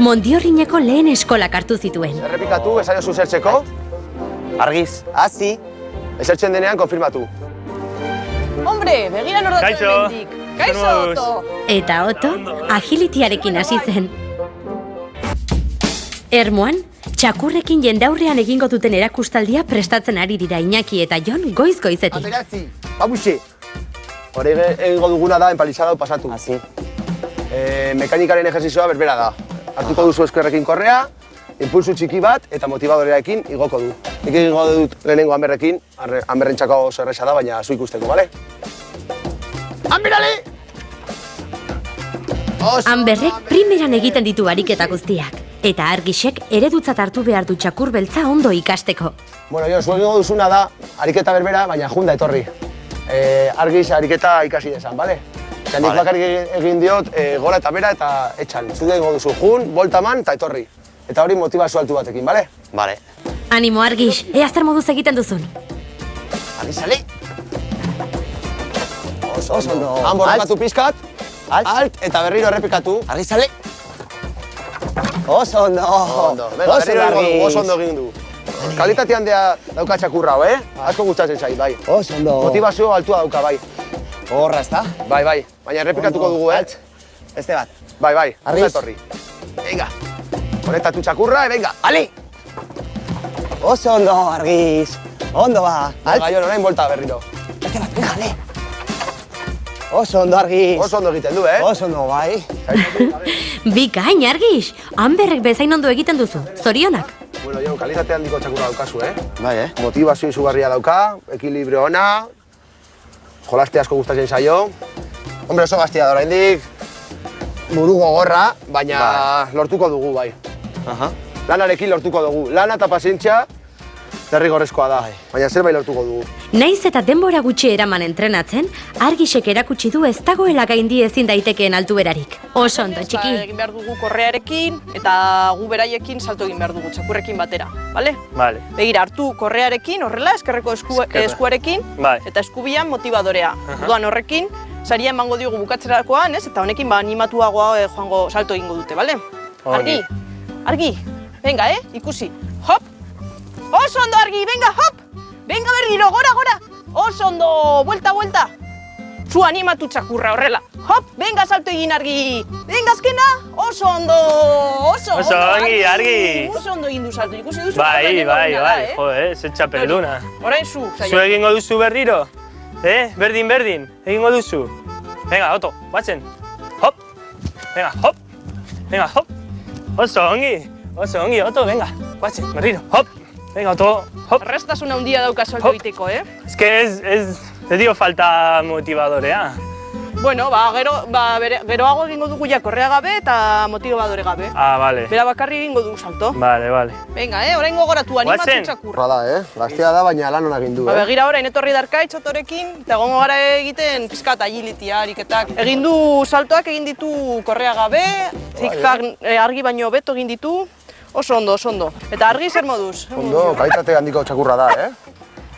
Mondiorrineko lehen eskolak hartu zituen. Errepikatu, esaio zuzertzeko. Argiz, hazi. Esertzen denean, konfirmatu. Hombre, begira nordatzen mendik. Kaixo, Otto. Eta Otto, agilitiarekin hasi zen. Ermuan, txakurrekin jendaurrean egingo duten erakustaldia prestatzen ari dira Iñaki eta Jon goiz-goizetik. Ateratzi, babuxi. Hore egingo duguna da, empalizadau pasatu. Asi. Mekanikaren ejerzizioa berbera da. Hartuko duzu eskerrekin korrea, impulsu txiki bat eta motibadorearekin igoko du. Nik egingo dut lehenengo hanberrekin, hanberrentzako oso erresa da, baina zu ikusteko, bale? Hanberali! Hanberrek primeran egiten ditu ariketa guztiak. Eta Argisek eredutzat hartu behar du txakur beltza ondo ikasteko. Bueno, jo, zuek egingo duzuna da ariketa berbera, baina junda etorri. Argiz ariketa ikasi desan, bale? Eta nik bakarrik egin diot gora eta bera eta etxan. Zuek egingo duzu jun, bolta eman eta etorri. Eta hori motibazio altu batekin, bale? Bale. Animo Argis, ea zer moduz egiten duzun. Argiz, ali! Oso ondo. Han borrokatu pizkat, alt eta berriro errepikatu. Argiz, ale! Oso ondo! Oso ondo egin du. Kalitate handia dauka txakurra, Asko gustatzen zait, bai. Oso ondo. Motivazio altua dauka, bai. Horra, ezta? Bai. Baina errepikatuko dugu, Beste bat. Bai. Argiz. Etorri. Venga. Konektatu txakurra, venga. Ali! Oso ondo, Argiz. Ondo ba. Venga, Jon, orain bolta berriro. Beste bat, venga, ale. Oso ondo, Argiz. Oso ondo egiten du, Oso ondo, bai. Bikain, Argis, Hanberrek bezain ondo egiten duzu. Zorionak. Bueno, Jon, kalitate handiko txakurra daukazu, Bai, Motivazio izugarria dauka, ekilibrio ona, jolaste asko gustatzen zaio. Hombre, oso gaztia da, oraindik buru gogorra, baina lortuko dugu, bai. Lanarekin lortuko dugu. Lana eta pazientzia derrigorrezkoa da, baina zerbait lortuko dugu. Naiz eta denbora gutxi eraman entrenatzen, Argisek erakutsi du ez dagoela gaindi ezin daitekeen altuerarik. Oso ondo, txiki. Egin behar dugu korrearekin eta gu beraiekin salto egin behar dugu, txakurrekin batera, bale? Bale. Begira, hartu korrearekin, horrela, eskerreko eskuarekin, Bai. eta eskubian motibadorea. Orduan horrekin, saria emango diogu bukatzerakoan, eta honekin animatuagoa joango salto egingo dute, bale? Argi, venga, ikusi. Hop! Oso ondo, Argi, venga, hop! Venga berriro, gora! Oso ondo, buelta! Zu animatu txakurra horrela. Hop, venga, salto egin, Argi! Venga, azkena! Oso ondo, oso ongi, Argi! Oso ondo egin du salto, ikusi duzu? Bai, ze txapelduna. Orain zu, Zu egingo duzu berriro? Berdin, egingo duzu. Venga, Otto, batzen. Hop! Venga, hop! Venga, hop! Oso ongi, Otto, venga, batzen, berriro, hop! Venga, Otto, hop! Erraztasuna handia dauka salto egiteko, Ez que ez dio falta motibadorea. Bueno, geroago egingo dugu ja korrea gabe eta motibadore gabe. Bale. Bera bakarri egingo dugu salto. Bale. Venga, orain gogoratu, animatu txakurra. Horra da, Gaztea da, baina lan honak egin du, Begira orain etorri darkaitz Ottorekin, eta egongo gara egiten pizkat agilitia, ariketak. Egin du saltoak, egin ditu korrea gabe, zigzag Argi baino beto egin ditu. Oso ondo. Eta Argi zer moduz? Ondo, kalitate handiko txakurra da,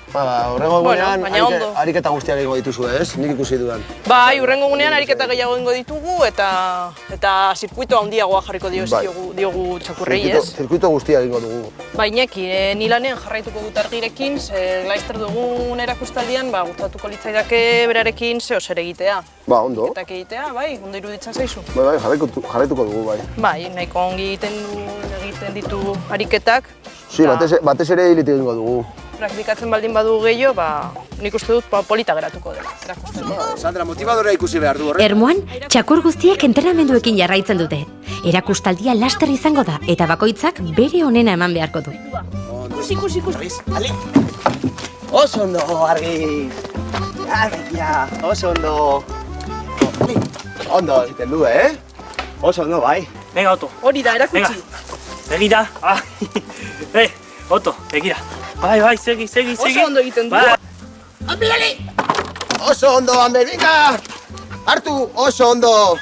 Horrengo egunean baina ariketa guztiak egingo dituzu, Nik ikusi dudan. Bai, urrengo egunean ariketa gehiago egingo ditugu eta zirkuito handiagoa jarriko diogu txakurrei, ez? Zirkuito guztiak egingo dugu. Bai, Iñaki, ni lanean jarraituko dut Argirekin, ze laizter dugun erakustaldian, gustatuko litzaidake berarekin zeo zer egitea. Ondo. Eta egitea, bai, ondo iruditzen zaizu. Bai, jarraituko dugu, bai. Bai, nahiko ongi egiten ditu ariketak. Si, batez ere hilit egingo dugu. Praktikatzen baldin badu gehiago, nik uste dut polita geratuko dela. Sandra, motibadorea ikusi behar du, Ermuan, txakur guztiek entrenamenduekin jarraitzen dute. Erakustaldia laster izango da, eta bakoitzak bere onena eman beharko du. Ikusi. Argiz, ale! Oso ondo, Argiz! Argia, oso ondo! Ondo egiten du, Oso ondo, bai. Venga, Otto. Hori da, erakutsi. Begira. Otto, begira. Bai, segi. Oso ondo egiten du. Hanberali! Oso ondo, Hanber, venga! Hartu, oso ondo!